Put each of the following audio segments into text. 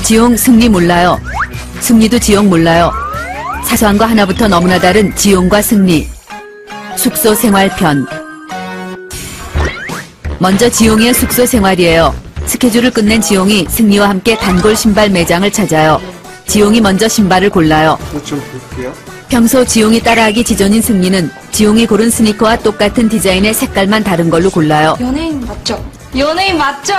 지용, 승리 몰라요. 승리도 지용 몰라요. 사소한 거 하나부터 너무나 다른 지용과 승리. 숙소 생활편. 먼저 지용의 숙소 생활이에요. 스케줄을 끝낸 지용이 승리와 함께 단골 신발 매장을 찾아요. 지용이 먼저 신발을 골라요. 좀 볼게요. 평소 지용이 따라하기 지존인 승리는 지용이 고른 스니커와 똑같은 디자인의 색깔만 다른 걸로 골라요. 연예인 맞죠? 연예인 맞죠?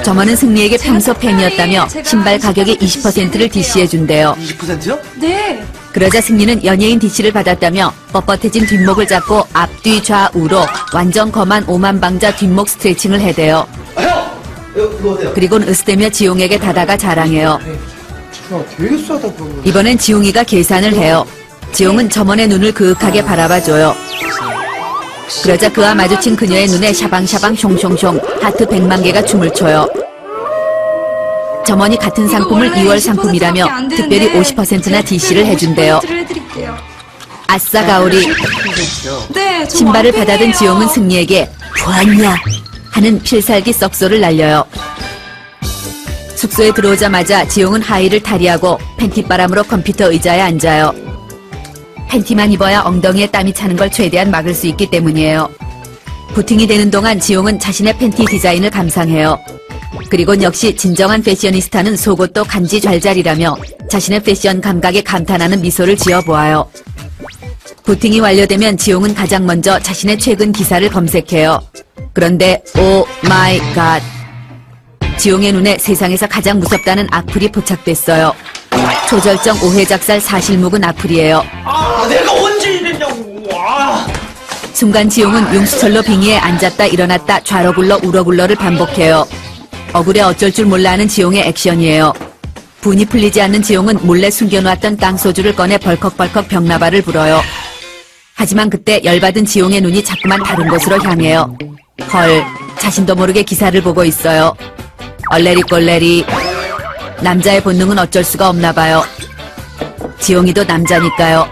점원은 승리에게 평소 팬이었다며 신발 가격의 20%를 DC해준대요. 20%요? 네. 그러자 승리는 연예인 DC를 받았다며 뻣뻣해진 뒷목을 잡고 앞뒤 좌우로 완전 검한 오만방자 뒷목 스트레칭을 해대요. 그거 어때요? 그리곤 으스대며 지용에게 다다가 자랑해요. 야, 되게 싸다, 그거. 이번엔 지용이가 계산을 해요. 지용은 점원의 눈을 그윽하게 바라봐줘요. 그러자 그와 마주친 그녀의 눈에 샤방샤방 숑숑숑 하트 100만 개가 춤을 춰요. 점원이 같은 상품을 2월 상품이라며 특별히 50%나 DC를 해준대요. 아싸 가오리. 네, 신발을 받아든 지용은 승리에게 보았냐 하는 필살기 썩소를 날려요. 숙소에 들어오자마자 지용은 하의를 탈의하고 팬티바람으로 컴퓨터 의자에 앉아요. 팬티만 입어야 엉덩이에 땀이 차는 걸 최대한 막을 수 있기 때문이에요. 부팅이 되는 동안 지용은 자신의 팬티 디자인을 감상해요. 그리곤 역시 진정한 패셔니스타는 속옷도 간지 잘잘이라며 자신의 패션 감각에 감탄하는 미소를 지어보아요. 부팅이 완료되면 지용은 가장 먼저 자신의 최근 기사를 검색해요. 그런데 오 마이 갓, 지용의 눈에 세상에서 가장 무섭다는 악플이 포착됐어요. 초절정 오해작살 사실 묵은 악플이에요. 아, 내가 언제 이랬냐고. 와. 순간 지용은 용수철로 빙의에 앉았다 일어났다 좌로 굴러 우로 굴러를 반복해요. 억울해 어쩔 줄 몰라 하는 지용의 액션이에요. 분이 풀리지 않는 지용은 몰래 숨겨놓았던 깡소주를 꺼내 벌컥벌컥 벽나발을 불어요. 하지만 그때 열받은 지용의 눈이 자꾸만 다른 곳으로 향해요. 헐, 자신도 모르게 기사를 보고 있어요. 얼레리 꼴레리. 남자의 본능은 어쩔 수가 없나 봐요. 지용이도 남자니까요.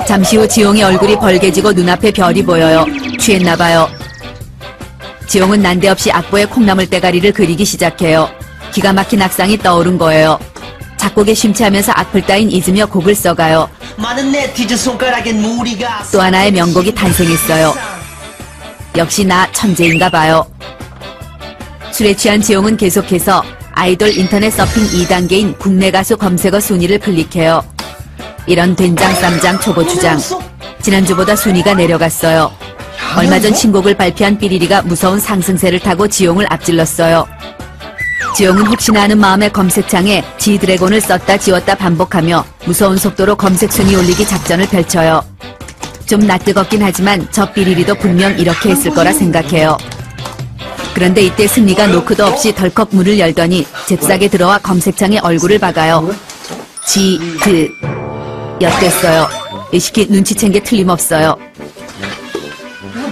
잠시 후 지용의 얼굴이 벌개지고 눈앞에 별이 보여요. 취했나 봐요. 지용은 난데없이 악보에 콩나물 대가리를 그리기 시작해요. 기가 막힌 악상이 떠오른 거예요. 작곡에 심취하면서 악플 따윈 잊으며 곡을 써가요. 많은 네티즌 손가락엔 무리가 또 하나의 명곡이 탄생했어요. 역시 나 천재인가 봐요. 술에 취한 지용은 계속해서 아이돌 인터넷 서핑 2단계인 국내 가수 검색어 순위를 클릭해요. 이런 된장, 쌈장, 초고추장. 지난주보다 순위가 내려갔어요. 얼마 전 신곡을 발표한 삐리리가 무서운 상승세를 타고 지용을 앞질렀어요. 지용은 혹시나 하는 마음에 검색창에 지드래곤을 썼다 지웠다 반복하며 무서운 속도로 검색 순위 올리기 작전을 펼쳐요. 좀 낯뜨겁긴 하지만 저 삐리리도 분명 이렇게 했을 거라 생각해요. 그런데 이때 승리가 노크도 없이 덜컥 문을 열더니 잽싸게 들어와 검색창에 얼굴을 박아요. 지드 엿됐어요. 의식이 눈치챈 게 틀림없어요.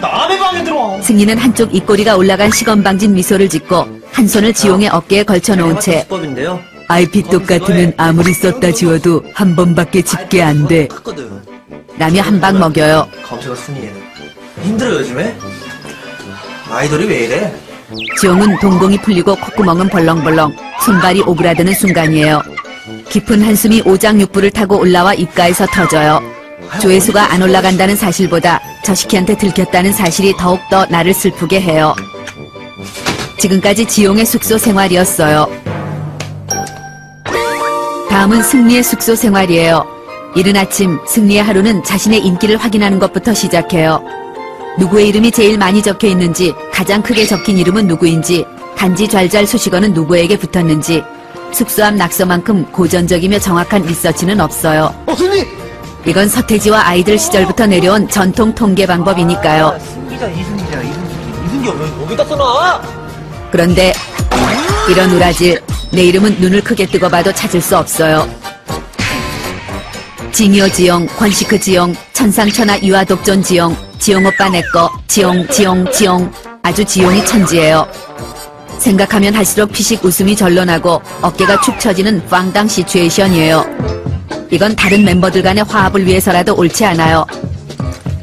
남의 방에 들어와. 승리는 한쪽 입꼬리가 올라간 시건방진 미소를 짓고 한 손을 지용의 어깨에 걸쳐놓은 채 수법인데요. IP 똑같으면 아무리 썼다 지워도 한 번밖에 집게 안 돼 했거든. 라며 한 방 먹여요. 검색어 순위에는 힘들어 요즘에. 아이돌이 왜 이래? 지용은 동공이 풀리고 콧구멍은 벌렁벌렁, 손발이 오그라드는 순간이에요. 깊은 한숨이 오장육부를 타고 올라와 입가에서 터져요. 조회수가 안 올라간다는 사실보다 저시키한테 들켰다는 사실이 더욱더 나를 슬프게 해요. 지금까지 지용의 숙소 생활이었어요. 다음은 승리의 숙소 생활이에요. 이른 아침 승리의 하루는 자신의 인기를 확인하는 것부터 시작해요. 누구의 이름이 제일 많이 적혀 있는지, 가장 크게 적힌 이름은 누구인지, 간지 잘잘 수식어는 누구에게 붙었는지, 숙소 앞 낙서만큼 고전적이며 정확한 리서치는 없어요. 승리! 이건 서태지와 아이들 시절부터 내려온 전통 통계 방법이니까요. 승기자 이승기야 이승기 여기다 써놔. 그런데 이런 우라질, 내 이름은 눈을 크게 뜨고 봐도 찾을 수 없어요. 징요 지용, 권시크 지용, 천상천하 유아독존 지용, 지용오빠 내꺼, 지용. 아주 지용이 천지예요. 생각하면 할수록 피식 웃음이 절로 나고 어깨가 축 처지는 빵당 시츄에이션이에요. 이건 다른 멤버들 간의 화합을 위해서라도 옳지 않아요.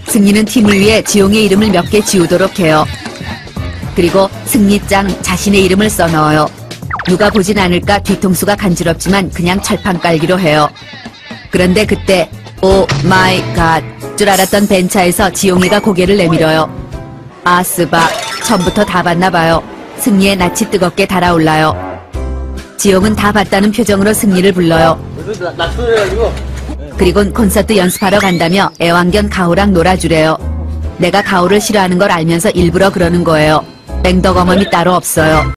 승리는 팀을 위해 지용의 이름을 몇 개 지우도록 해요. 그리고 승리짱 자신의 이름을 써넣어요. 누가 보진 않을까 뒤통수가 간지럽지만 그냥 철판 깔기로 해요. 그런데 그때 오 마이 갓 줄 알았던 벤차에서 지용이가 고개를 내밀어요. 아 스바 처음부터 다 봤나 봐요. 승리의 낯이 뜨겁게 달아올라요. 지용은 다 봤다는 표정으로 승리를 불러요. 그리곤 콘서트 연습하러 간다며 애완견 가오랑 놀아주래요. 내가 가오를 싫어하는 걸 알면서 일부러 그러는 거예요. 맹덕어멈이 따로 없어요.